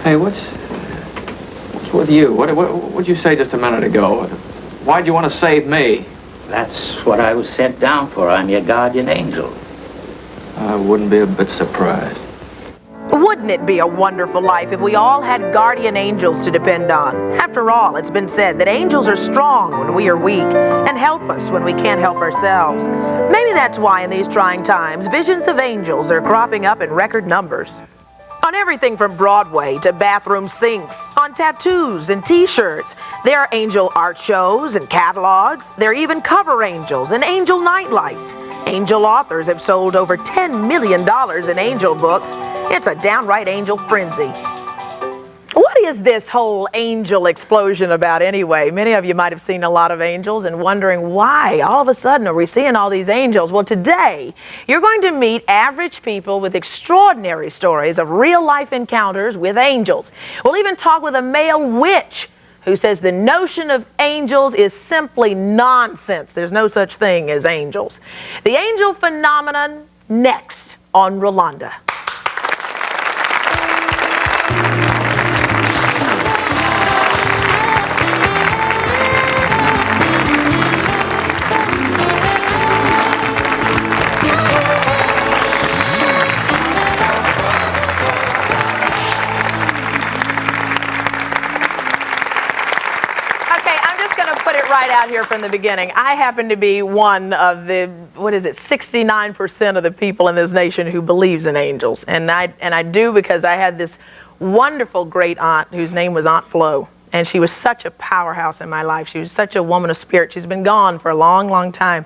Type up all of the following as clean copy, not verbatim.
Hey, what's with you? What'd you say just a minute ago? Why'd you want to save me? That's what I was sent down for. I'm your guardian angel. I wouldn't be a bit surprised. Wouldn't it be a wonderful life if we all had guardian angels to depend on? After all, it's been said that angels are strong when we are weak and help us when we can't help ourselves. Maybe that's why in these trying times, visions of angels are cropping up in record numbers. On everything from Broadway to bathroom sinks, on tattoos and t-shirts, there are angel art shows and catalogs. There are even cover angels and angel nightlights. Angel authors have sold over $10 million in angel books. It's a downright angel frenzy. What is this whole angel explosion about anyway? Many of you might have seen a lot of angels and wondering why all of a sudden are we seeing all these angels? Well, today you're going to meet average people with extraordinary stories of real-life encounters with angels. We'll even talk with a male witch who says the notion of angels is simply nonsense. There's no such thing as angels. The angel phenomenon next on Rolonda. Right out here from the beginning. I happen to be one of the, 69% of the people in this nation who believes in angels. And I do because I had this wonderful great aunt whose name was Aunt Flo. And she was such a powerhouse in my life. She was such a woman of spirit. She's been gone for a long, long time.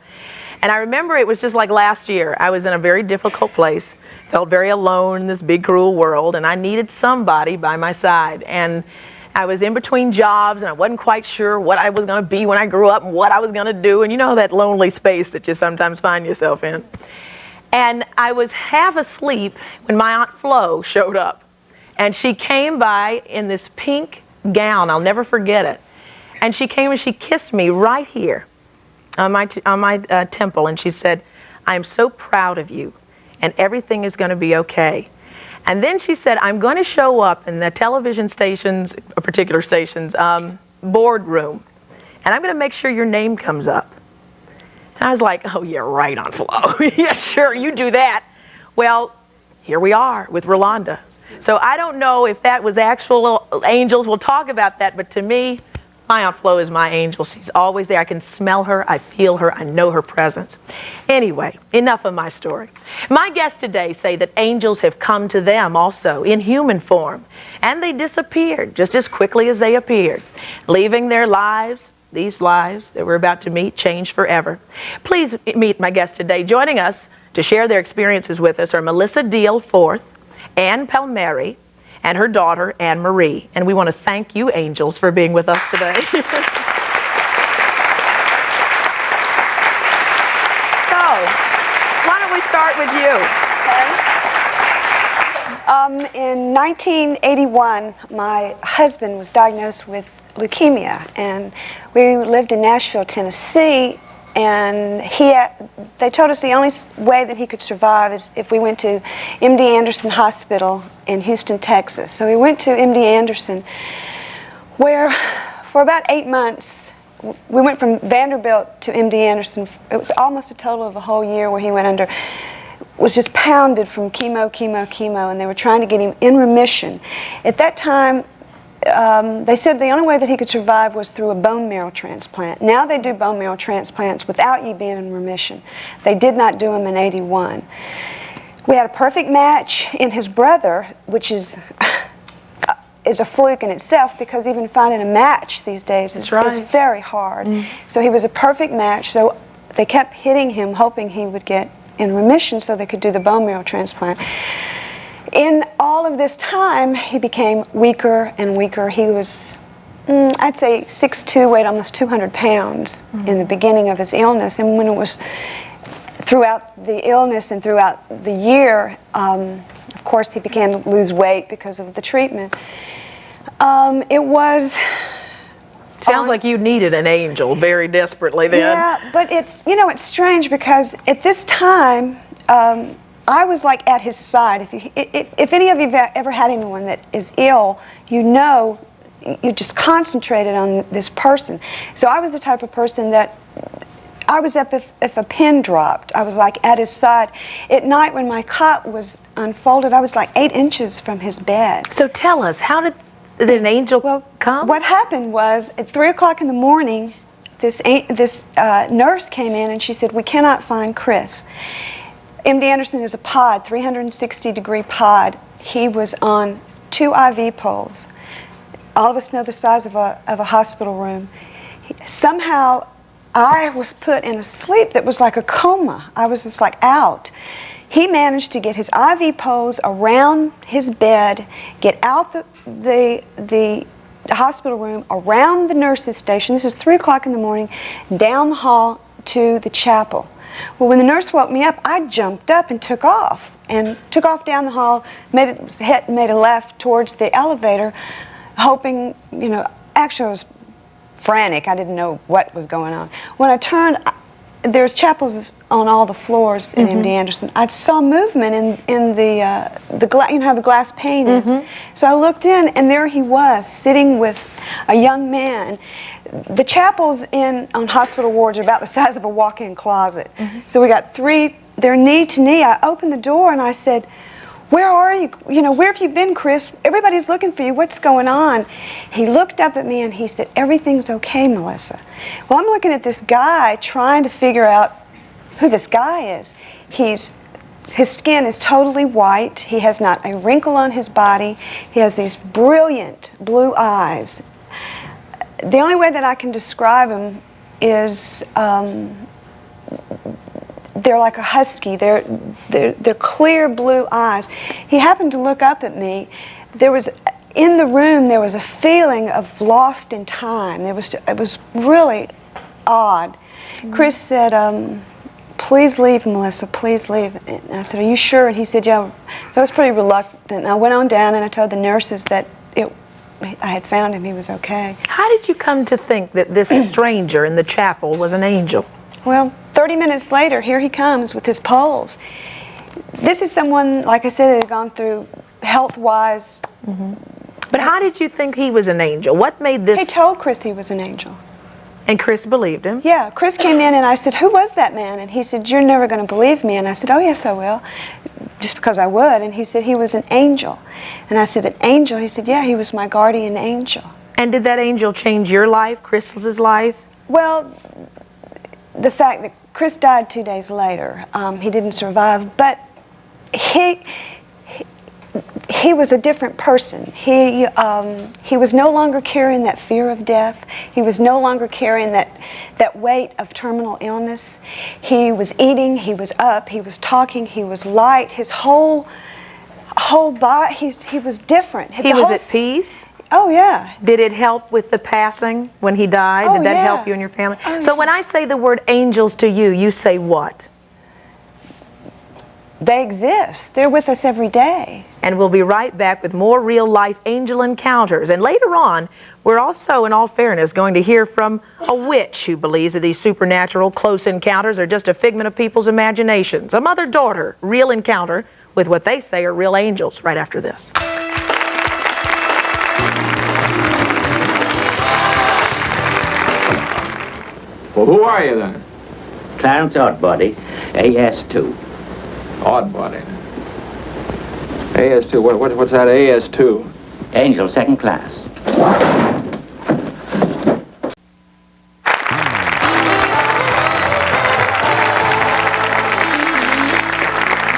And I remember it was just like last year. I was in a very difficult place, felt very alone in this big, cruel world, and I needed somebody by my side. And I was in between jobs, and I wasn't quite sure what I was going to be when I grew up and what I was going to do. And you know that lonely space that you sometimes find yourself in. And I was half asleep when my Aunt Flo showed up. And she came by in this pink gown. I'll never forget it. And she came and she kissed me right here on my temple. And she said, "I'm so proud of you, and everything is going to be okay." And then she said, "I'm going to show up in the television station's, a particular station's, boardroom, and I'm going to make sure your name comes up." And I was like, "Oh, yeah, right, Aunt Flo." Yeah, sure, you do that. Well, here we are with Rolonda. So I don't know if that was actual angels. We'll talk about that. But to me, my Aunt Flo is my angel. She's always there. I can smell her. I feel her. I know her presence. Anyway, enough of my story. My guests today say that angels have come to them also in human form. And they disappeared just as quickly as they appeared, leaving their lives, these lives that we're about to meet, changed forever. Please meet my guests today. Joining us to share their experiences with us are Melissa Deal Forth, Ann Palmieri, and her daughter, Anne Marie. And we want to thank you, angels, for being with us today. So, why don't we start with you? Okay. In 1981, my husband was diagnosed with leukemia, and we lived in Nashville, Tennessee, and they told us the only way that he could survive is if we went to MD Anderson Hospital in Houston, Texas. So we went to MD Anderson, where for about 8 months, we went from Vanderbilt to MD Anderson. It was almost a total of a whole year where he went under, was just pounded from chemo, and they were trying to get him in remission. At that time, they said the only way that he could survive was through a bone marrow transplant. Now they do bone marrow transplants without you being in remission. They did not do them in 81. We had a perfect match in his brother, which is a fluke in itself, because even finding a match these days is very hard. So he was a perfect match, so they kept hitting him, hoping he would get in remission so they could do the bone marrow transplant. In all of this time, he became weaker and weaker. He was, I'd say, 6'2", weighed almost 200 pounds in the beginning of his illness. And when it was throughout the illness and throughout the year, of course, he began to lose weight because of the treatment. It was... Sounds like you needed an angel very desperately then. Yeah, but it's, it's strange because at this time, I was like at his side. If any of you have ever had anyone that is ill, you know, you just concentrated on this person. So I was the type of person that I was up if a pin dropped. I was like at his side. At night when my cot was unfolded, I was like 8 inches from his bed. So tell us, how did an angel come? What happened was at 3 o'clock in the morning, this nurse came in and she said, "We cannot find Chris." MD Anderson is a pod, 360-degree pod. He was on 2 IV poles. All of us know the size of a hospital room. Somehow, I was put in a sleep that was like a coma. I was just like out. He managed to get his IV poles around his bed, get out the hospital room, around the nurse's station. This is 3 o'clock in the morning, down the hall to the chapel. Well, when the nurse woke me up, I jumped up and took off down the hall, made a left towards the elevator, hoping, you know, actually I was frantic. I didn't know what was going on. When I turned, there's chapels on all the floors in MD Anderson. I saw movement in the glass. You know how the glass pane is. So I looked in, and there he was, sitting with a young man. The chapels on hospital wards are about the size of a walk-in closet. So we got 3. They're knee to knee. I opened the door and I said, "Where are you? You know, where have you been, Chris? Everybody's looking for you. What's going on?" He looked up at me and he said, "Everything's okay, Melissa." Well, I'm looking at this guy trying to figure out who this guy is. His skin is totally white. He has not a wrinkle on his body. He has these brilliant blue eyes. The only way that I can describe him is they're like a husky. They're clear blue eyes. He happened to look up at me. In the room there was a feeling of lost in time. It was really odd. Chris said, "Please leave, Melissa, please leave." And I said, "Are you sure?" And he said, "Yeah." So I was pretty reluctant. I went on down and I told the nurses that I had found him. He was okay. How did you come to think that this stranger in the chapel was an angel? Well, 30 minutes later, here he comes with his poles. This is someone, like I said, that had gone through health-wise. But how did you think he was an angel? What made this... He told Chris he was an angel. And Chris believed him? Yeah, Chris came in and I said, "Who was that man?" And he said, "You're never going to believe me." And I said, "Oh, yes, I will," just because I would. And he said, "He was an angel." And I said, "An angel?" He said, "Yeah, he was my guardian angel." And did that angel change your life, Chris's life? Well, the fact that Chris died 2 days later, he didn't survive, but he was a different person. He was no longer carrying that fear of death. He was no longer carrying that weight of terminal illness. He was eating, he was up, he was talking, he was light. His whole body, he was different. He was at peace? Oh, yeah. Did it help with the passing when he died? Oh, Did that yeah. help you and your family? Oh, so yeah. when I say the word angels to you, you say what? They exist. They're with us every day. And we'll be right back with more real-life angel encounters. And later on, we're also, in all fairness, going to hear from a witch who believes that these supernatural close encounters are just a figment of people's imaginations. A mother-daughter real encounter with what they say are real angels right after this. Well, who are you then? Clarence Oddbody, AS2. Oddbody. AS2. What's that AS2? Angel, second class.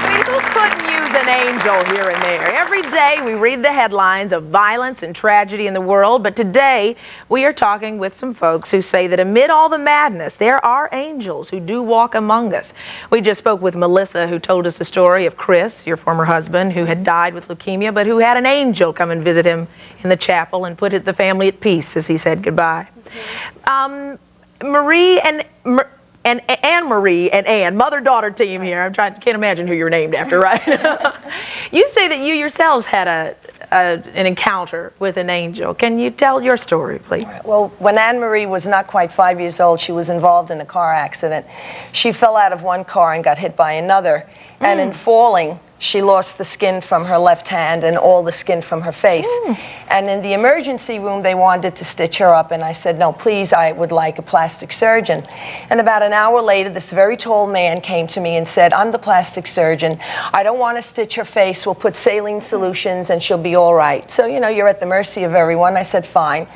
People couldn't use an angel here and there. Every day we read the headlines of violence and tragedy in the world, but today we are talking with some folks who say that amid all the madness, there are angels who do walk among us. We just spoke with Melissa, who told us the story of Chris, your former husband, who had died with leukemia, but who had an angel come and visit him in the chapel and put the family at peace as he said goodbye. Marie and Anne-Marie and Anne, mother-daughter team here. Can't imagine who you're named after, right? You say that you yourselves had an encounter with an angel. Can you tell your story, please? Well, when Anne-Marie was not quite 5 years old, she was involved in a car accident. She fell out of one car and got hit by another. And in falling, she lost the skin from her left hand and all the skin from her face. And in the emergency room, they wanted to stitch her up. And I said, no, please, I would like a plastic surgeon. And about an hour later, this very tall man came to me and said, I'm the plastic surgeon. I don't want to stitch her face. We'll put saline solutions and she'll be all right. So, you know, you're at the mercy of everyone. I said, fine.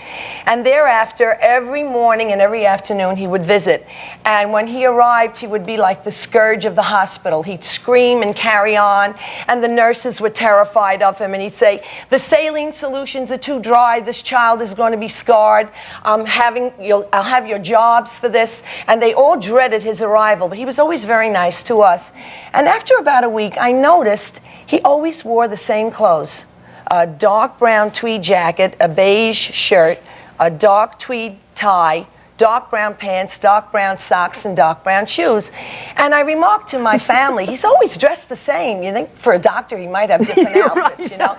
And thereafter, every morning and every afternoon, he would visit. And when he arrived, he would be like the scourge of the hospital. He'd scream and carry on. And the nurses were terrified of him, and he'd say, the saline solutions are too dry, this child is going to be scarred, I'll have your jobs for this. And they all dreaded his arrival, but he was always very nice to us. And after about a week, I noticed he always wore the same clothes: a dark brown tweed jacket, a beige shirt, a dark tweed tie, dark brown pants, dark brown socks, and dark brown shoes. And I remarked to my family, he's always dressed the same. You think for a doctor he might have different outfits, you know?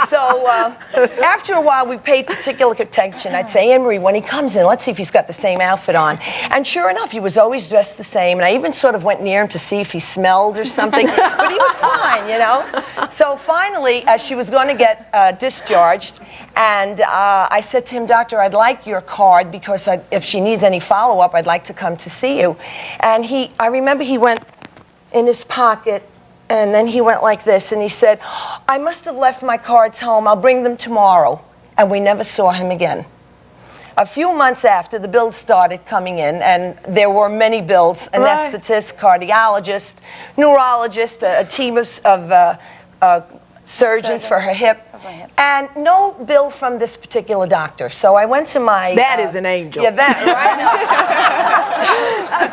So after a while we paid particular attention. I'd say, Anne-Marie, when he comes in, let's see if he's got the same outfit on. And sure enough, he was always dressed the same. And I even sort of went near him to see if he smelled or something. But he was fine, you know? So finally, as she was going to get discharged, and I said to him, Doctor, I'd like your card because if she needs any follow-up, I'd like to come to see you. And I remember he went in his pocket, and then he went like this, and he said, I must have left my cards home. I'll bring them tomorrow. And we never saw him again. A few months after, the bills started coming in, and there were many bills: anesthetist, cardiologist, neurologist, a team of surgeons for her hip, and no bill from this particular doctor. So I went to my... That is an angel. Yeah, that, right?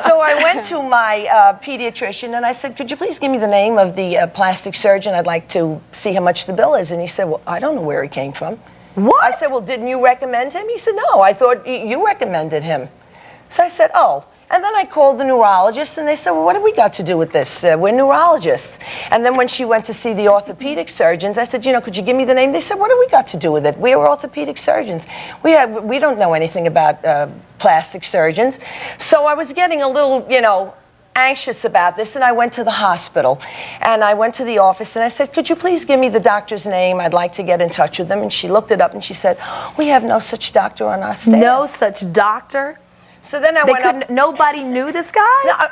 So I went to my pediatrician, and I said, could you please give me the name of the plastic surgeon? I'd like to see how much the bill is. And he said, well, I don't know where he came from. What? I said, well, didn't you recommend him? He said, no, I thought you recommended him. So I said, oh. And then I called the neurologist, and they said, well, what have we got to do with this? We're neurologists. And then when she went to see the orthopedic surgeons, I said, you know, could you give me the name? They said, what have we got to do with it? We're orthopedic surgeons. We don't know anything about plastic surgeons. So I was getting a little, you know, anxious about this, and I went to the hospital. And I went to the office, and I said, could you please give me the doctor's name? I'd like to get in touch with him. And she looked it up, and she said, we have no such doctor on our staff. No such doctor? So then I went up. Nobody knew this guy? No,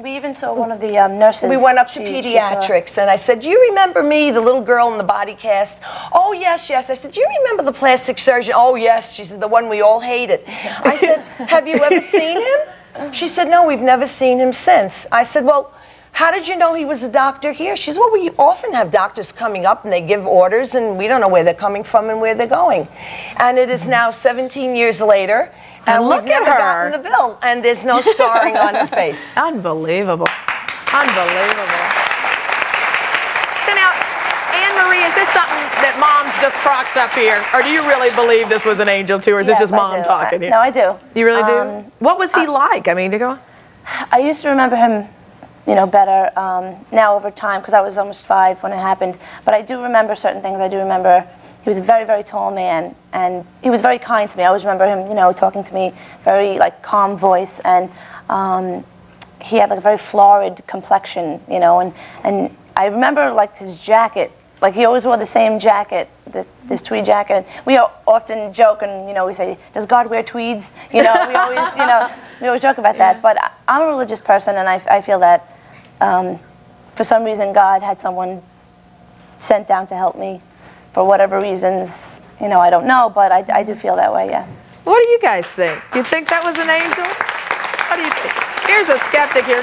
we even saw one of the nurses. We went up to pediatrics, and I said, do you remember me, the little girl in the body cast? Oh, yes, yes. I said, do you remember the plastic surgeon? Oh, yes. She said, the one we all hated. I said, have you ever seen him? She said, no, we've never seen him since. I said, well, how did you know he was a doctor here? She said, well, we often have doctors coming up and they give orders, and we don't know where they're coming from and where they're going. And it is now 17 years later, and look we've never gotten the bill, and there's no scarring on her face. Unbelievable. Unbelievable. So now, Anne-Marie, is this something that Mom's just crocked up here? Or do you really believe this was an angel too, or is this just Mom talking here? No, I do. You really do? What was he like? I mean, to go... I used to remember him, you know, better now over time, because I was almost 5 when it happened. But I do remember certain things. I do remember he was a very, very tall man, and he was very kind to me. I always remember him, you know, talking to me, very, like, calm voice, and he had, like, a very florid complexion, you know, and I remember, like, his jacket. Like, he always wore the same jacket, this tweed jacket. And we often joke, and, you know, we say, does God wear tweeds? You know, we always, you know, we always joke about that. But I'm a religious person, and I feel that for some reason God had someone sent down to help me. For whatever reasons, you know, I don't know, but I do feel that way, yes. What do you guys think? Do you think that was an angel? What do you think? Here's a skeptic here.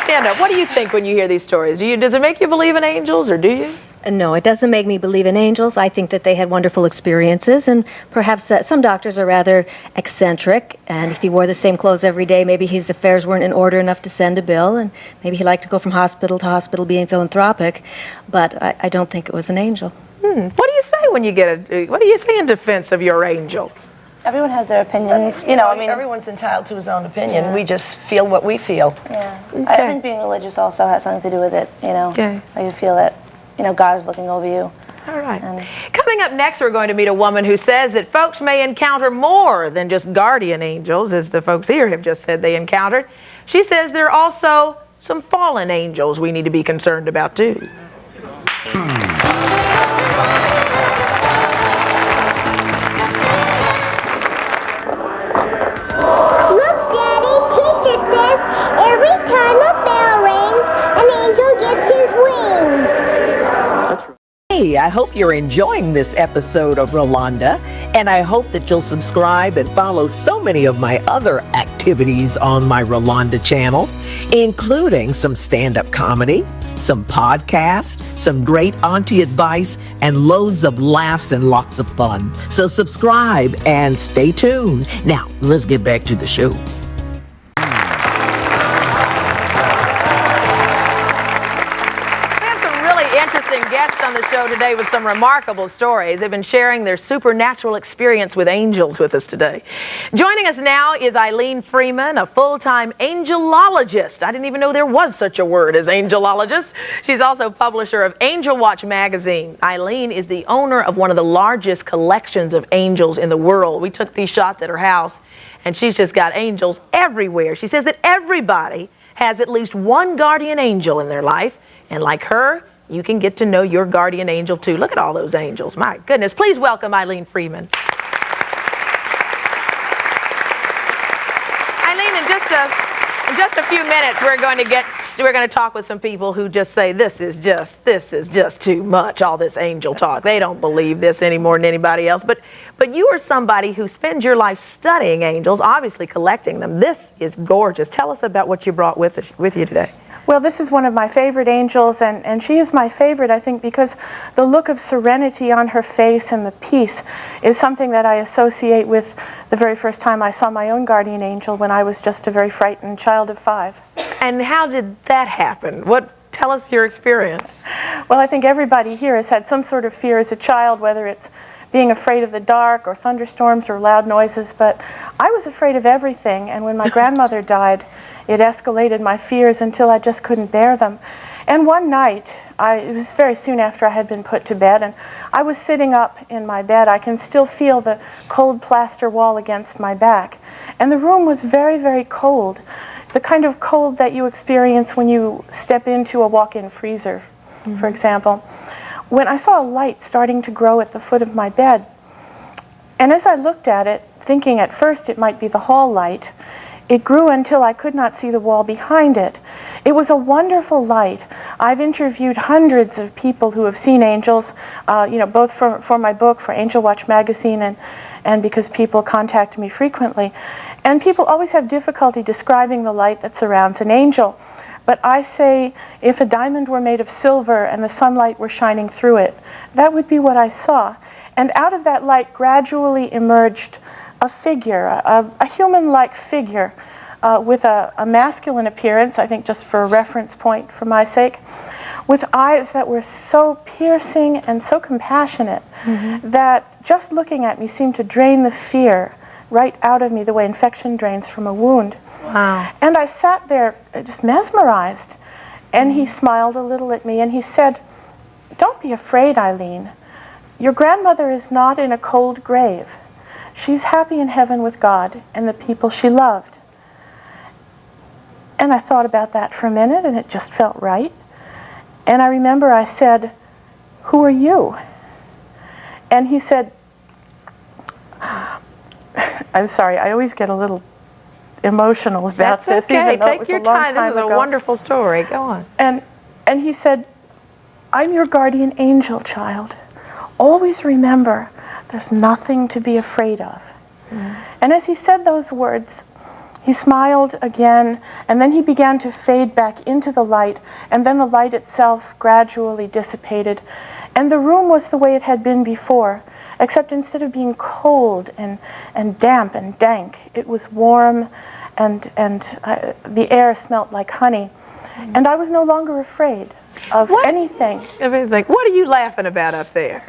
Stand up. What do you think when you hear these stories? Does it make you believe in angels, or do you? No, it doesn't make me believe in angels. I think that they had wonderful experiences, and perhaps that some doctors are rather eccentric, and if he wore the same clothes every day, maybe his affairs weren't in order enough to send a bill, and maybe he liked to go from hospital to hospital being philanthropic, but I don't think it was an angel. What do you say when you what do you say in defense of your angel? Everyone has their opinions, you know, I mean... Everyone's entitled to his own opinion. Yeah. We just feel what we feel. Yeah. Okay. I think being religious also has something to do with it, you know. Okay. How you feel it. God is looking over you. All right. Coming up next, we're going to meet a woman who says that folks may encounter more than just guardian angels, as the folks here have just said they encountered. She says there are also some fallen angels we need to be concerned about, too. Hey, I hope you're enjoying this episode of Rolonda, and I hope that you'll subscribe and follow so many of my other activities on my Rolonda channel, including some stand-up comedy, some podcasts, some great auntie advice, and loads of laughs and lots of fun. So subscribe and stay tuned. Now, let's get back to the show. Guests on the show today with some remarkable stories. They've been sharing their supernatural experience with angels with us today. Joining us now is Eileen Freeman, a full-time angelologist. I didn't even know there was such a word as angelologist. She's also publisher of Angel Watch magazine. Eileen is the owner of one of the largest collections of angels in the world. We took these shots at her house, and she's just got angels everywhere. She says that everybody has at least one guardian angel in their life, and like her, you can get to know your guardian angel, too. Look at all those angels. My goodness. Please welcome Eileen Freeman. Eileen, in just a few minutes, we're going to talk with some people who just say, this is just too much, all this angel talk. They don't believe this any more than anybody else. But you are somebody who spends your life studying angels, obviously collecting them. This is gorgeous. Tell us about what you brought with you today. Well, this is one of my favorite angels, and she is my favorite, I think, because the look of serenity on her face and the peace is something that I associate with the very first time I saw my own guardian angel when I was just a very frightened child of 5. And how did that happen? Tell us your experience. Well, I think everybody here has had some sort of fear as a child, whether it's being afraid of the dark or thunderstorms or loud noises, but I was afraid of everything, and when my grandmother died, it escalated my fears until I just couldn't bear them. And one night, it was very soon after I had been put to bed, and I was sitting up in my bed. I can still feel the cold plaster wall against my back. And the room was very, very cold, the kind of cold that you experience when you step into a walk-in freezer, for example. When I saw a light starting to grow at the foot of my bed, and as I looked at it, thinking at first it might be the hall light, it grew until I could not see the wall behind it. It was a wonderful light. I've interviewed hundreds of people who have seen angels, both for my book, for Angel Watch magazine, and because people contact me frequently. And people always have difficulty describing the light that surrounds an angel. But I say, if a diamond were made of silver and the sunlight were shining through it, that would be what I saw. And out of that light gradually emerged a figure, a human-like figure with a masculine appearance, I think just for a reference point for my sake, with eyes that were so piercing and so compassionate that just looking at me seemed to drain the fear right out of me the way infection drains from a wound. Wow. And I sat there just mesmerized, and he smiled a little at me and he said, "Don't be afraid, Eileen. Your grandmother is not in a cold grave. She's happy in heaven with God and the people she loved." And I thought about that for a minute, and it just felt right. And I remember I said, "Who are you?" And he said, I'm sorry, I always get a little emotional about this. That's okay. Even though Take it was your a long time. This is a ago. wonderful story. Go on. And he said, "I'm your guardian angel, child. Always remember, there's nothing to be afraid of." And as he said those words, he smiled again, and then he began to fade back into the light, and then the light itself gradually dissipated. And the room was the way it had been before, except instead of being cold and damp and dank, it was warm, and the air smelt like honey. And I was no longer afraid of anything. Everything. What are you laughing about up there?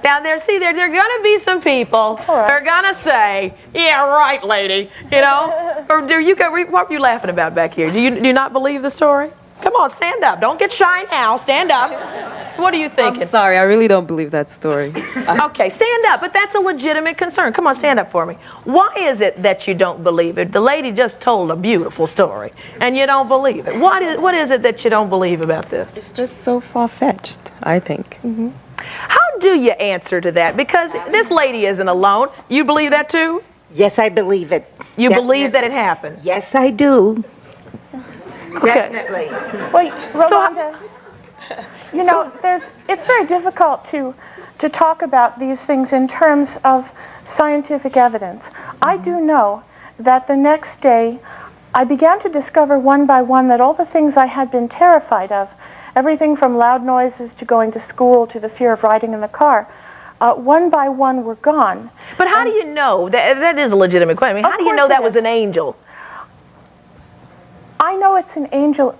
Now there are going to be some people who are going to say, "Yeah, right, lady," Or what are you laughing about back here? Do you not believe the story? Come on, stand up. Don't get shy now. Stand up. What are you thinking? I'm sorry, I really don't believe that story. Okay, stand up, but that's a legitimate concern. Come on, stand up for me. Why is it that you don't believe it? The lady just told a beautiful story, and you don't believe it. What is it that you don't believe about this? It's just so far-fetched, I think. How do you answer to that? Because this lady isn't alone. You believe that too? Yes, I believe it. You believe that it happened? Yes, I do. Okay. Definitely. Wait, Rolonda, you know, it's very difficult to talk about these things in terms of scientific evidence. I do know that the next day I began to discover one by one that all the things I had been terrified of, everything from loud noises to going to school to the fear of riding in the car, one by one were gone. But how do you know? That is a legitimate question. I mean, how do you know that was an angel? I know it's an angel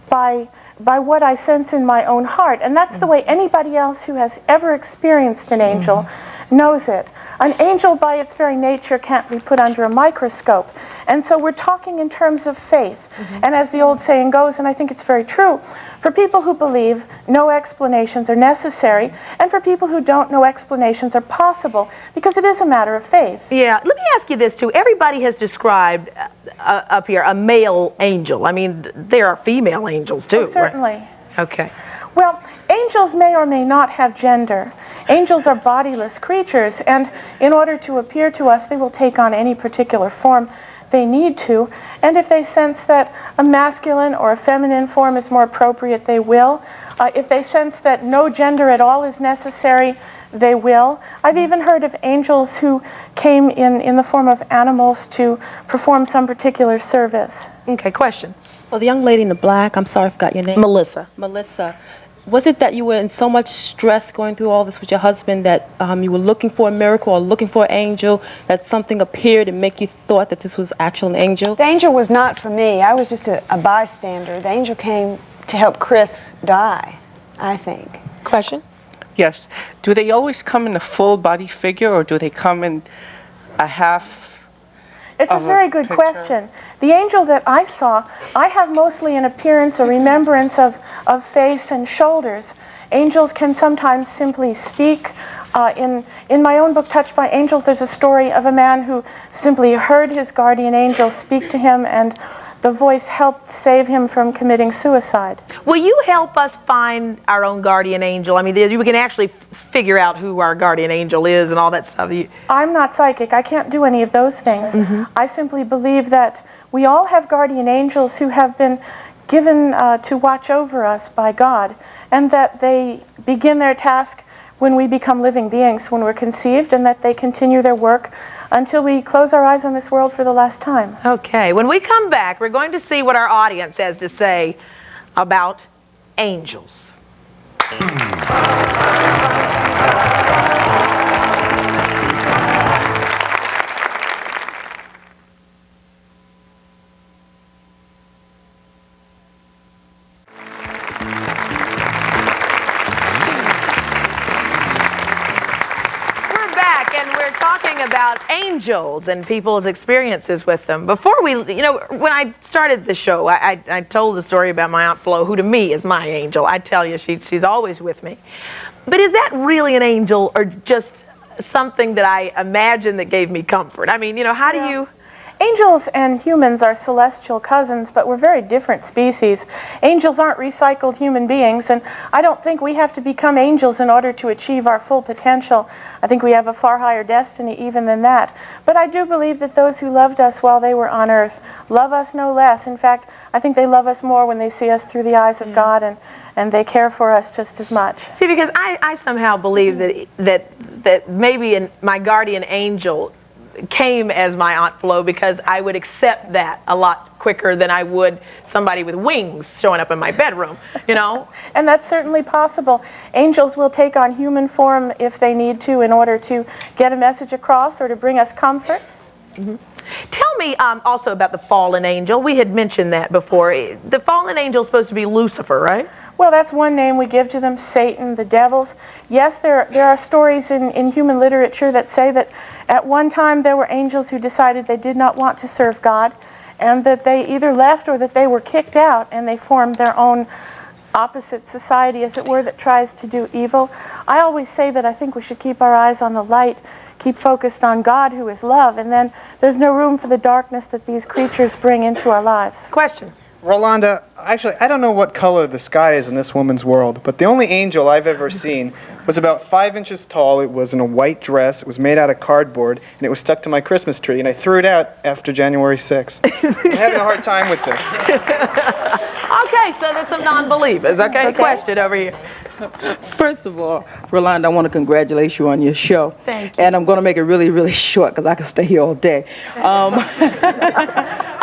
by what I sense in my own heart, and that's the way anybody else who has ever experienced an angel knows it. An angel by its very nature can't be put under a microscope, and so we're talking in terms of faith. And as the old saying goes, and I think it's very true, for people who believe, no explanations are necessary, and for people who don't, no explanations are possible, because it is a matter of faith. Yeah, let me ask you this too. Everybody has described up here a male angel. I mean, there are female angels too. Oh, certainly. Right? Okay. Well, angels may or may not have gender. Angels are bodiless creatures, and in order to appear to us, they will take on any particular form they need to. And if they sense that a masculine or a feminine form is more appropriate, they will. If they sense that no gender at all is necessary, they will. I've even heard of angels who came in the form of animals to perform some particular service. Okay, question. Well, the young lady in the black, I'm sorry, I forgot your name. Melissa. Melissa. Was it that you were in so much stress going through all this with your husband that you were looking for a miracle or looking for an angel, that something appeared and make you thought that this was actual an angel? The angel was not for me. I was just a bystander. The angel came to help Chris die, I think. Question? Yes. Do they always come in a full body figure, or do they come in a half? It's a very good question. The angel that I saw, I have mostly an appearance, a remembrance of face and shoulders. Angels can sometimes simply speak. In my own book, Touched by Angels, there's a story of a man who simply heard his guardian angel speak to him, and the voice helped save him from committing suicide. Will you help us find our own guardian angel? I mean, we can actually figure out who our guardian angel is and all that stuff. I'm not psychic. I can't do any of those things. I simply believe that we all have guardian angels who have been given to watch over us by God, and that they begin their task when we become living beings, when we're conceived, and that they continue their work until we close our eyes on this world for the last time. Okay, when we come back, we're going to see what our audience has to say about angels. About angels and people's experiences with them. Before we, when I started the show, I told the story about my Aunt Flo, who to me is my angel. I tell you, she's always with me. But is that really an angel, or just something that I imagined that gave me comfort? I mean, how do you... Angels and humans are celestial cousins, but we're very different species. Angels aren't recycled human beings, and I don't think we have to become angels in order to achieve our full potential. I think we have a far higher destiny even than that. But I do believe that those who loved us while they were on earth love us no less. In fact, I think they love us more when they see us through the eyes of God, and they care for us just as much. See, because I somehow believe that maybe my guardian angel came as my Aunt Flo, because I would accept that a lot quicker than I would somebody with wings showing up in my bedroom, And that's certainly possible. Angels will take on human form if they need to in order to get a message across or to bring us comfort. Tell me also about the fallen angel. We had mentioned that before. The fallen angel is supposed to be Lucifer, right? Well, that's one name we give to them, Satan, the devils. Yes, there are stories in human literature that say that at one time there were angels who decided they did not want to serve God, and that they either left or that they were kicked out, and they formed their own opposite society, as it were, that tries to do evil. I always say that I think we should keep our eyes on the light, keep focused on God, who is love, and then there's no room for the darkness that these creatures bring into our lives. Question. Rolonda, actually, I don't know what color the sky is in this woman's world, but the only angel I've ever seen was about 5 inches tall. It was in a white dress. It was made out of cardboard, and it was stuck to my Christmas tree, and I threw it out after January 6th. I'm having a hard time with this. Okay, so there's some non-believers. Okay, question over here. First of all, Rolonda, I want to congratulate you on your show. Thank you. And I'm going to make it really, really short because I could stay here all day. A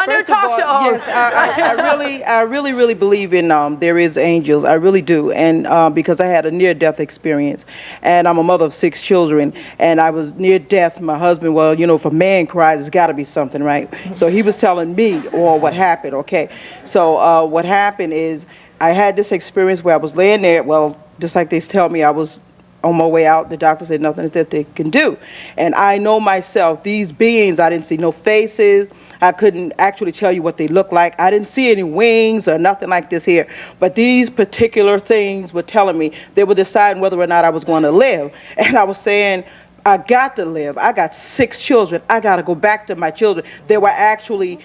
new talk show host. Yes, I really believe in there is angels. I really do. And because I had a near-death experience. And I'm a mother of 6 children. And I was near death. My husband, well, you know, if a man cries, it's got to be something, right? So he was telling me what happened, okay? So what happened is I had this experience where I was laying there, well, just like they tell me, I was on my way out. The doctor said nothing that they can do. And I know myself, these beings, I didn't see no faces. I couldn't actually tell you what they look like. I didn't see any wings or nothing like this here. But these particular things were telling me, they were deciding whether or not I was going to live. And I was saying, I got to live. I got 6 children. I got to go back to my children. They were actually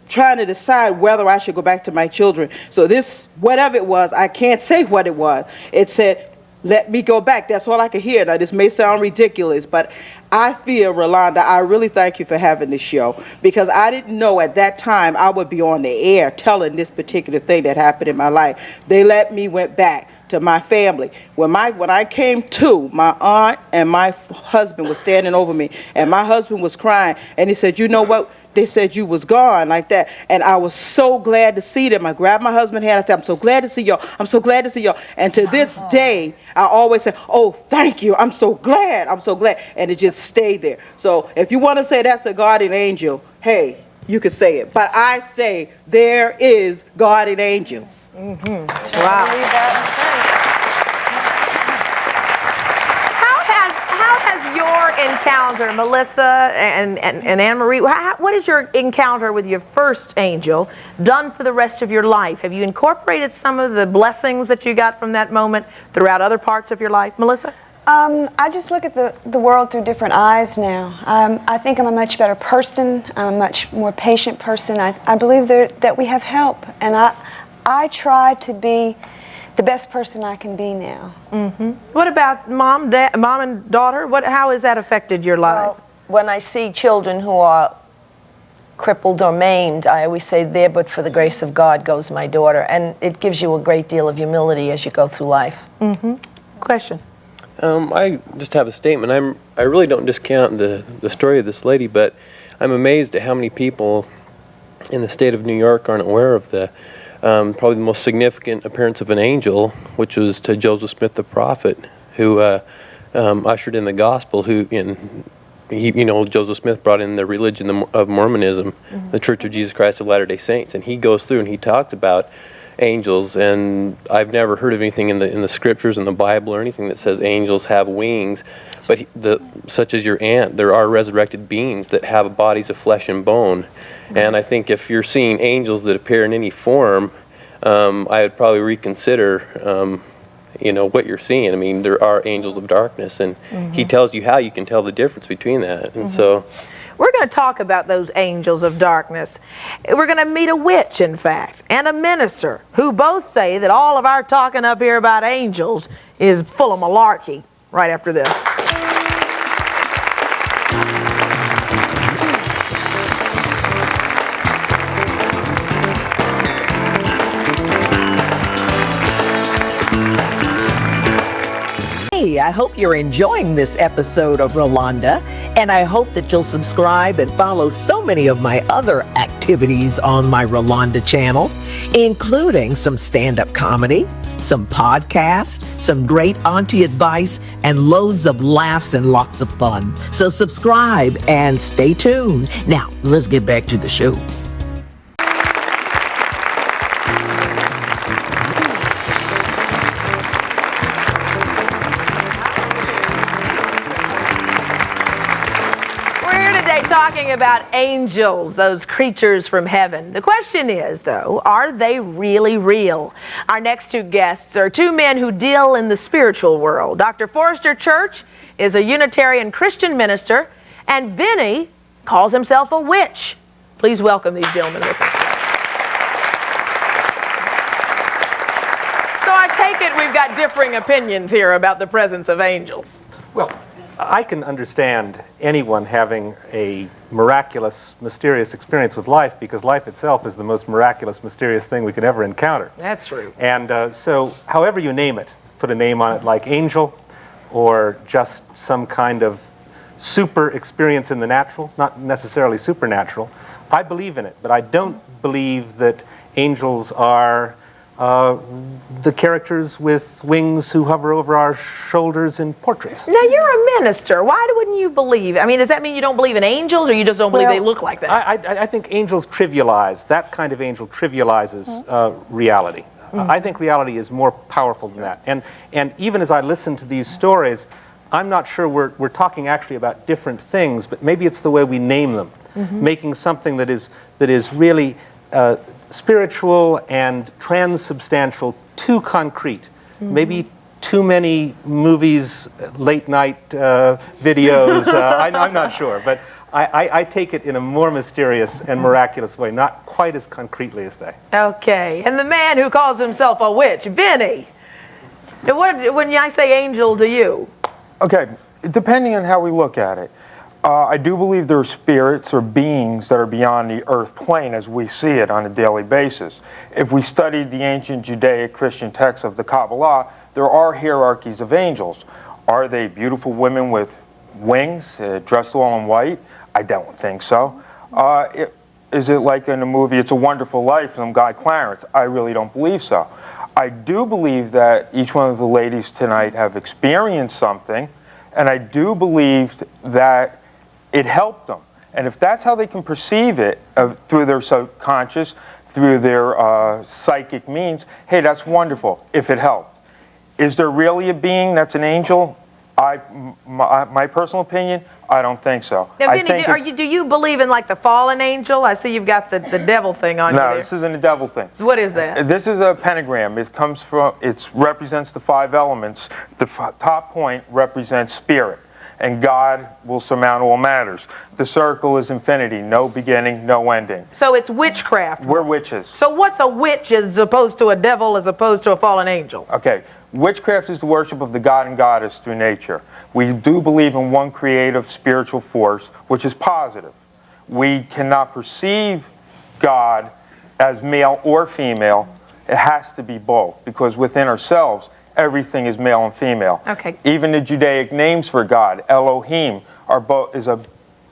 trying to decide whether I should go back to my children. So this, whatever it was, I can't say what it was. It said, let me go back. That's all I could hear. Now, this may sound ridiculous, but I feel, Rolonda, I really thank you for having this show, because I didn't know at that time I would be on the air telling this particular thing that happened in my life. They let me went back to my family. When I came to, my aunt and my husband was standing over me, and my husband was crying, and he said, you know what? They said you was gone like that. And I was so glad to see them. I grabbed my husband's hand. I said, I'm so glad to see y'all. I'm so glad to see y'all. And to this day, I always say, oh, thank you. I'm so glad. I'm so glad. And it just stayed there. So if you want to say that's a guardian angel, hey, you could say it. But I say there is guardian angels. Mm-hmm. Wow. Your encounter, Melissa and Anne-Marie, what is your encounter with your first angel done for the rest of your life? Have you incorporated some of the blessings that you got from that moment throughout other parts of your life? Melissa? I just look at the world through different eyes now. I think I'm a much better person. I'm a much more patient person. I believe that we have help, and I try to be the best person I can be now. Mm-hmm. What about mom and daughter? How has that affected your life? Well, when I see children who are crippled or maimed, I always say, there but for the grace of God goes my daughter. And it gives you a great deal of humility as you go through life. Mm-hmm. Question? I just have a statement. I really don't discount the story of this lady, but I'm amazed at how many people in the state of New York aren't aware of the probably the most significant appearance of an angel, which was to Joseph Smith the prophet, who ushered in the gospel. Joseph Smith brought in the religion of Mormonism, the Church of Jesus Christ of Latter-day Saints, and he goes through and he talked about angels. And I've never heard of anything in the scriptures in the Bible or anything that says angels have wings, but such as your aunt, there are resurrected beings that have bodies of flesh and bone. And I think if you're seeing angels that appear in any form, I would probably reconsider, what you're seeing. I mean, there are angels of darkness, and he tells you how you can tell the difference between that. And so, we're going to talk about those angels of darkness. We're going to meet a witch, in fact, and a minister who both say that all of our talking up here about angels is full of malarkey. Right after this. Hey, I hope you're enjoying this episode of Rolonda, and I hope that you'll subscribe and follow so many of my other activities on my Rolonda channel, including some stand-up comedy, some podcasts, some great auntie advice, and loads of laughs and lots of fun. So subscribe and stay tuned. Now, let's get back to the show. talking about angels, those creatures from heaven. The question is, though, are they really real? Our next two guests are two men who deal in the spiritual world. Dr. Forrester Church is a Unitarian Christian minister, and Vinny calls himself a witch. Please welcome these gentlemen with us. So I take it we've got differing opinions here about the presence of angels. Well, I can understand anyone having a miraculous, mysterious experience with life, because life itself is the most miraculous, mysterious thing we could ever encounter. That's true. And so, however you name it, put a name on it like angel, or just some kind of super experience in the natural, not necessarily supernatural, I believe in it. But I don't believe that angels are the characters with wings who hover over our shoulders in portraits. Now, you're a minister. Why wouldn't you believe? I mean, does that mean you don't believe in angels, or you just don't believe they look like that? I think angels trivialize, that kind of angel trivializes reality. I think reality is more powerful than that. And even as I listen to these stories, I'm not sure we're talking actually about different things, but maybe it's the way we name them, making something that is really spiritual and transubstantial too concrete. Maybe too many movies, late night videos, I'm not sure, but I take it in a more mysterious and miraculous way, not quite as concretely as they. Okay, and the man who calls himself a witch, Vinny. When I say angel to you? Okay, depending on how we look at it, I do believe there are spirits or beings that are beyond the earth plane as we see it on a daily basis. If we studied the ancient Judeo-Christian texts of the Kabbalah, there are hierarchies of angels. Are they beautiful women with wings, dressed all in white? I don't think so. Is it like in the movie It's a Wonderful Life from Guy Clarence? I really don't believe so. I do believe that each one of the ladies tonight have experienced something, and I do believe that it helped them. And if that's how they can perceive it, through their subconscious, through their psychic means, hey, that's wonderful, if it helped. Is there really a being that's an angel? My personal opinion, I don't think so. Now, Vinny, do you believe in like the fallen angel? I see you've got the devil thing on you there. No, this isn't a devil thing. What is that? This is a pentagram. It represents the 5 elements. The top point represents spirit, and God will surmount all matters. The circle is infinity, no beginning, no ending. So it's witchcraft. We're witches. So what's a witch as opposed to a devil, as opposed to a fallen angel? Okay, witchcraft is the worship of the god and goddess through nature. We do believe in one creative spiritual force, which is positive. We cannot perceive God as male or female. It has to be both, because within ourselves, everything is male and female. Okay. Even the Judaic names for God, Elohim, is a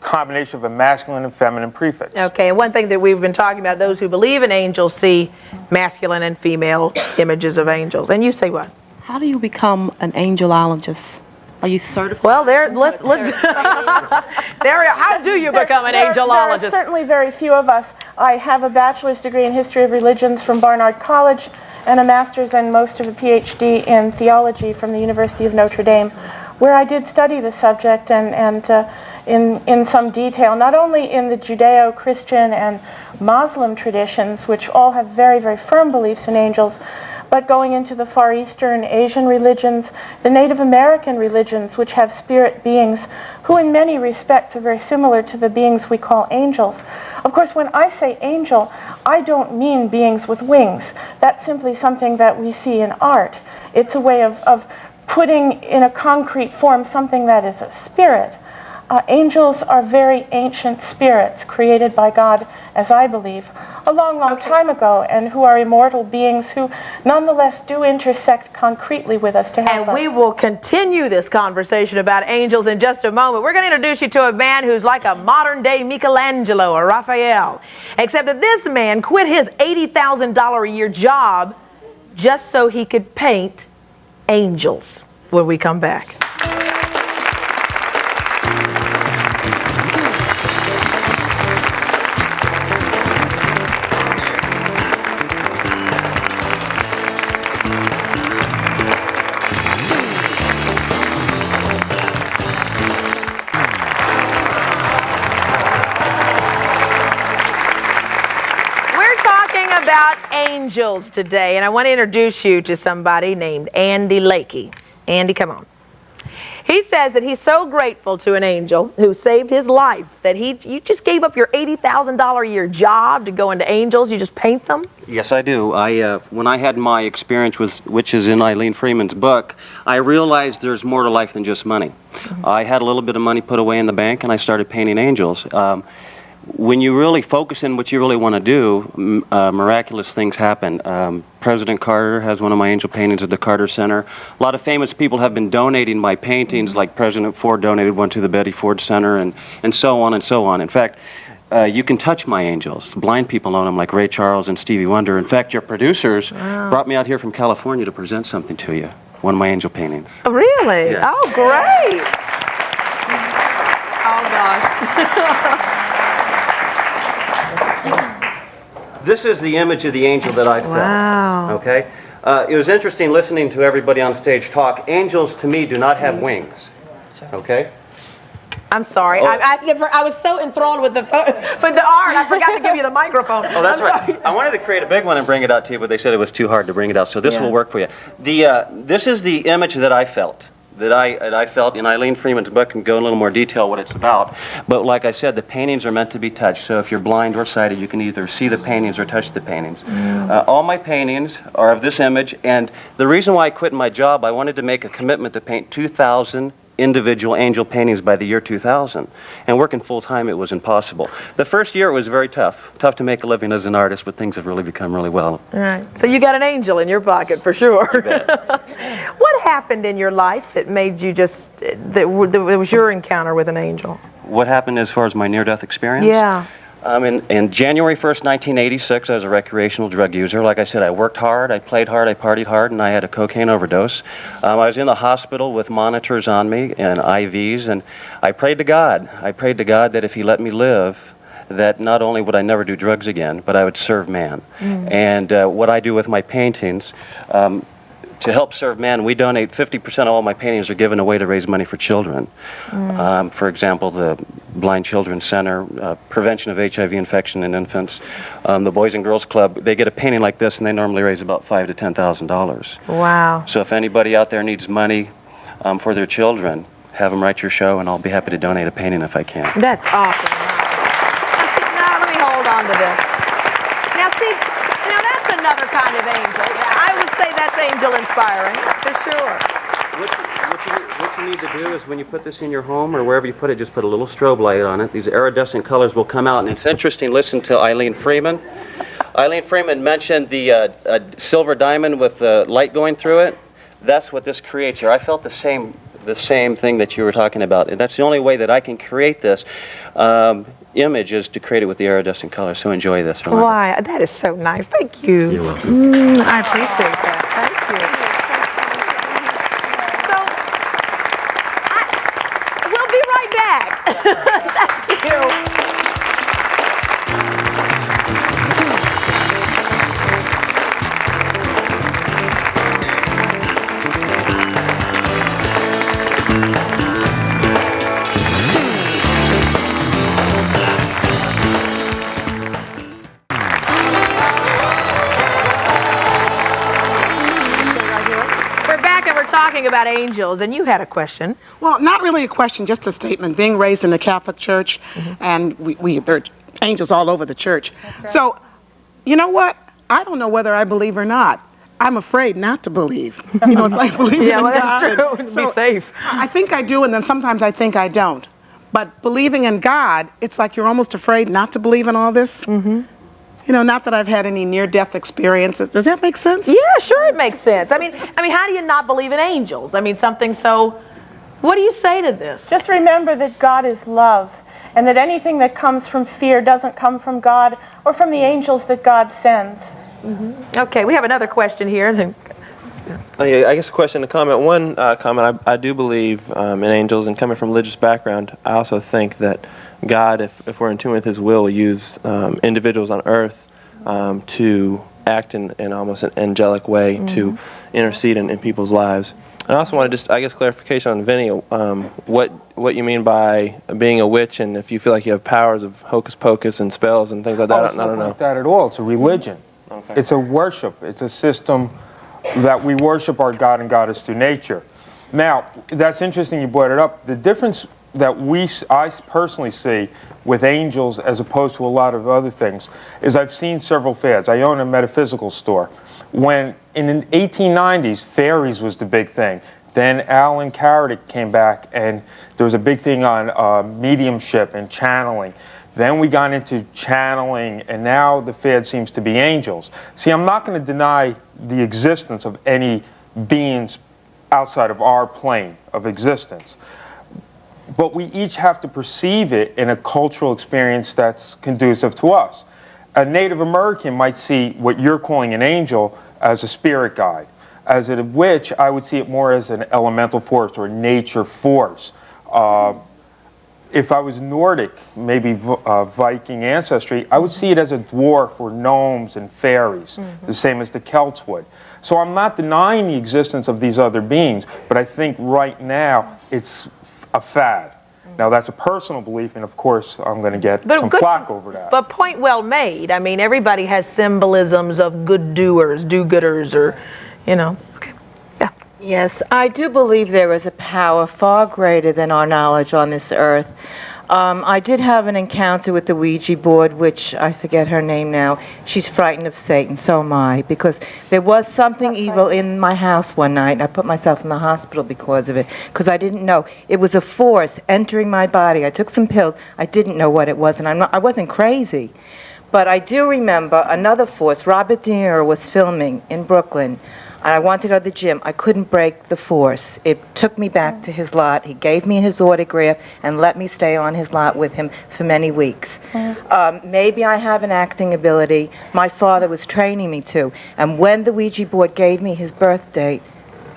combination of a masculine and feminine prefix. Okay, and one thing that we've been talking about, those who believe in angels see masculine and female images of angels. And you say what? How do you become an angelologist? Are you certified? Well, let's how do you become an angelologist? There are certainly very few of us. I have a bachelor's degree in history of religions from Barnard College, and a master's and most of a PhD in theology from the University of Notre Dame, where I did study the subject and in some detail, not only in the Judeo-Christian and Muslim traditions, which all have very, very firm beliefs in angels, but going into the Far Eastern Asian religions, the Native American religions, which have spirit beings who in many respects are very similar to the beings we call angels. Of course, when I say angel, I don't mean beings with wings. That's simply something that we see in art. It's a way of putting in a concrete form something that is a spirit. Angels are very ancient spirits created by God, as I believe, a long, long time ago, and who are immortal beings who nonetheless do intersect concretely with us to help us. And we will continue this conversation about angels in just a moment. We're going to introduce you to a man who's like a modern-day Michelangelo or Raphael, except that this man quit his $80,000 a year job just so he could paint angels when we come back. angels today, and I want to introduce you to somebody named Andy Leaky. Andy, come on. He says that he's so grateful to an angel who saved his life that you just gave up your $80,000 a year job to go into angels. You just paint them? Yes, I do. When I had my experience which is in Eileen Freeman's book, I realized there's more to life than just money. I had a little bit of money put away in the bank, and I started painting angels. When you really focus in what you really want to do, miraculous things happen. President Carter has one of my angel paintings at the Carter Center. A lot of famous people have been donating my paintings, like President Ford donated one to the Betty Ford Center, and so on and so on. In fact, you can touch my angels. Blind people own them, like Ray Charles and Stevie Wonder. In fact, your producers brought me out here from California to present something to you, one of my angel paintings. Oh, really? Yes. Oh, great. Oh, gosh. This is the image of the angel that I felt. Wow. Okay? It was interesting listening to everybody on stage talk. Angels, to me, do not have wings. Okay? I'm sorry. I was so enthralled with the art, I forgot to give you the microphone. Oh, that's right. I wanted to create a big one and bring it out to you, but they said it was too hard to bring it out, so this will work for you. This is the image that I felt. That I felt in Eileen Freeman's book, and go in a little more detail what it's about. But like I said, the paintings are meant to be touched. So if you're blind or sighted, you can either see the paintings or touch the paintings. All my paintings are of this image, and the reason why I quit my job, I wanted to make a commitment to paint 2,000 individual angel paintings by the year 2000. And working full-time, it was impossible. The first year, it was very tough. Tough to make a living as an artist, but things have really become really well. All right. So you got an angel in your pocket, for sure. What happened in your life that made you just, that was your encounter with an angel? What happened as far as my near-death experience? Yeah. In January 1st, 1986, I was a recreational drug user. Like I said, I worked hard, I played hard, I partied hard, and I had a cocaine overdose. I was in the hospital with monitors on me and IVs, and I prayed to God. I prayed to God that if He let me live, that not only would I never do drugs again, but I would serve man. And what I do with my paintings, to help serve man, we donate 50% of all my paintings are given away to raise money for children. For example, the Blind Children's Center, prevention of HIV infection in infants, the Boys and Girls Club, they get a painting like this and they normally raise about $5,000 to $10,000. Wow. So if anybody out there needs money for their children, have them write your show and I'll be happy to donate a painting if I can. That's awesome. Now let me hold on to this. Now see, that's another kind of angel. I would say that's angel inspiring, for sure. What you need to do is when you put this in your home or wherever you put it, just put a little strobe light on it. These iridescent colors will come out. And it's interesting, listen to Eileen Freeman. Eileen Freeman mentioned the silver diamond with the light going through it. That's what this creates here. I felt the same thing that you were talking about. And that's the only way that I can create this image is to create it with the iridescent color. So enjoy this. Rolonda. Why? That is so nice. Thank you. You're welcome. I appreciate that. Thank you. So, we'll be right back. Thank you. Talking about angels, and you had a question. Well, not really a question, just a statement. Being raised in the Catholic Church, and there are angels all over the church. Right. So, you know what? I don't know whether I believe or not. I'm afraid not to believe. You know, it's like believing in God. Yeah, well, that's true. Be safe. I think I do, and then sometimes I think I don't. But believing in God, it's like you're almost afraid not to believe in all this. You know, not that I've had any near-death experiences. Does that make sense? Yeah, sure it makes sense. I mean, how do you not believe in angels? I mean, something so... What do you say to this? Just remember that God is love, and that anything that comes from fear doesn't come from God or from the angels that God sends. Okay, we have another question here. I guess a question and a comment. One comment, I do believe in angels, and coming from a religious background, I also think that God, if we're in tune with His will use individuals on earth to act in almost an angelic way to intercede in people's lives. And I also want to just, I guess, clarification on Vinny, what you mean by being a witch, and if you feel like you have powers of hocus pocus and spells and things like that. It's not like that at all. It's a religion. Okay. It's a worship. It's a system that we worship our God and Goddess through nature. Now, that's interesting you brought it up. The difference that I personally see with angels as opposed to a lot of other things is I've seen several fads. I own a metaphysical store. When in the 1890s, fairies was the big thing. Then Alan Kardec came back and there was a big thing on mediumship and channeling. Then we got into channeling, and now the fad seems to be angels. See, I'm not going to deny the existence of any beings outside of our plane of existence. But we each have to perceive it in a cultural experience that's conducive to us. A Native American might see what you're calling an angel as a spirit guide. As a witch, I would see it more as an elemental force or nature force. If I was Nordic, maybe Viking ancestry, I would see it as a dwarf or gnomes and fairies, the same as the Celts would. So I'm not denying the existence of these other beings, but I think right now it's a fad. Now that's a personal belief, and of course I'm going to get some flack over that. But point well made. I mean, everybody has symbolisms of good doers, do-gooders, or, you know. Okay. Yeah. Yes, I do believe there is a power far greater than our knowledge on this earth. I did have an encounter with the Ouija board, which I forget her name now. She's frightened of Satan, so am I, because there was something evil in my house one night, and I put myself in the hospital because of it, because I didn't know. It was a force entering my body. I took some pills. I didn't know what it was, and I wasn't crazy. But I do remember another force. Robert De Niro was filming in Brooklyn. And I wanted to go to the gym. I couldn't break the force. It took me back to his lot. He gave me his autograph and let me stay on his lot with him for many weeks. Maybe I have an acting ability. My father was training me to. And when the Ouija board gave me his birth date,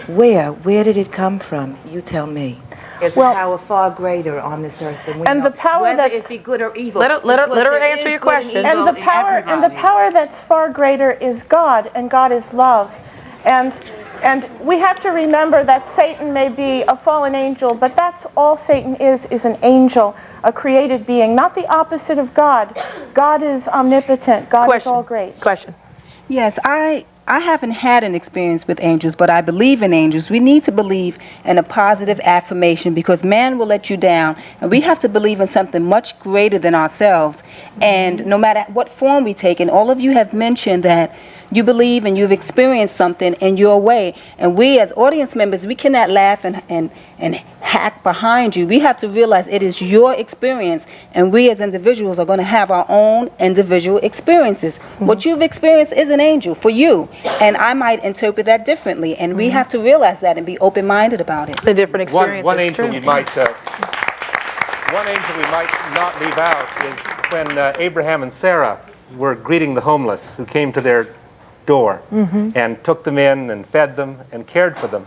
where did it come from? You tell me. It's a power far greater on this earth than we know. The power whether that's it be good or evil. Let her answer your question. And the power that's far greater is God, and God is love. And we have to remember that Satan may be a fallen angel, but that's all Satan is an angel, a created being, not the opposite of God. God is omnipotent. God is all great. Question. Yes, I haven't had an experience with angels, but I believe in angels. We need to believe in a positive affirmation because man will let you down, and we have to believe in something much greater than ourselves. And no matter what form we take, and all of you have mentioned that you believe and you've experienced something in your way, and we as audience members, we cannot laugh and hack behind you. We have to realize it is your experience, and we as individuals are going to have our own individual experiences. What you've experienced is an angel for you, and I might interpret that differently, and we have to realize that and be open-minded about it. The different experiences. One angel we might not leave out is when Abraham and Sarah were greeting the homeless who came to their door and took them in and fed them and cared for them.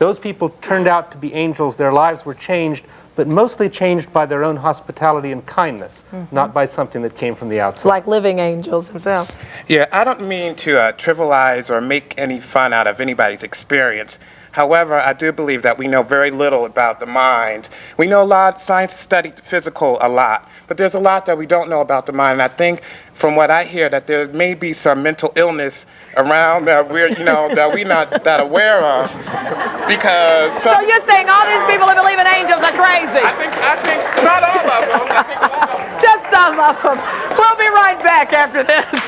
Those people turned out to be angels. Their lives were changed, but mostly changed by their own hospitality and kindness, not by something that came from the outside. Like living angels themselves. Yeah, I don't mean to trivialize or make any fun out of anybody's experience. However, I do believe that we know very little about the mind. We know a lot, science studied physical a lot, but there's a lot that we don't know about the mind. And I think from what I hear that there may be some mental illness around that we're not that aware of. Because so you're saying all these people that believe in angels are crazy? I think not all of them. I think a lot of them. Just some of them. We'll be right back after this.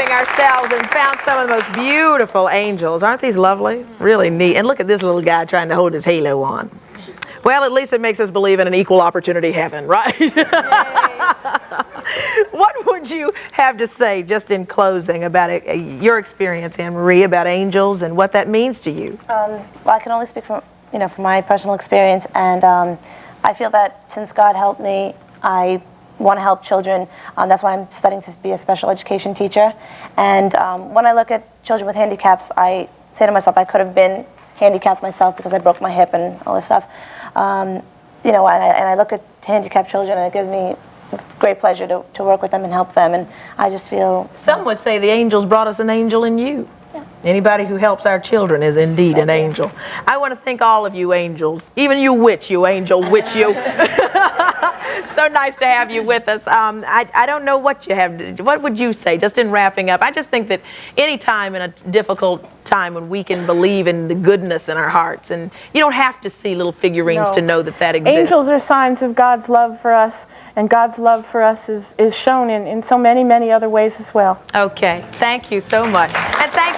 Ourselves and found some of the most beautiful angels. Aren't these lovely? Really neat. And look at this little guy trying to hold his halo on. Well, at least it makes us believe in an equal opportunity heaven, right? What would you have to say just in closing about your experience, Anne-Marie, about angels and what that means to you? Well, I can only speak from my personal experience, and I feel that since God helped me, I want to help children. That's why I'm studying to be a special education teacher. And when I look at children with handicaps, I say to myself, I could have been handicapped myself because I broke my hip and all this stuff. you know, and I look at handicapped children, and it gives me great pleasure to work with them and help them, and I just feel... Some would say the angels brought us an angel in you. Yeah. Anybody who helps our children is indeed an angel. I want to thank all of you angels, even you witch, you angel, witch you. So nice to have you with us. I don't know what you have. What would you say, just in wrapping up? I just think that any time in a difficult time when we can believe in the goodness in our hearts, and you don't have to see little figurines to know that that exists. Angels are signs of God's love for us, and God's love for us is shown in so many, many other ways as well. Okay, thank you so much. And thank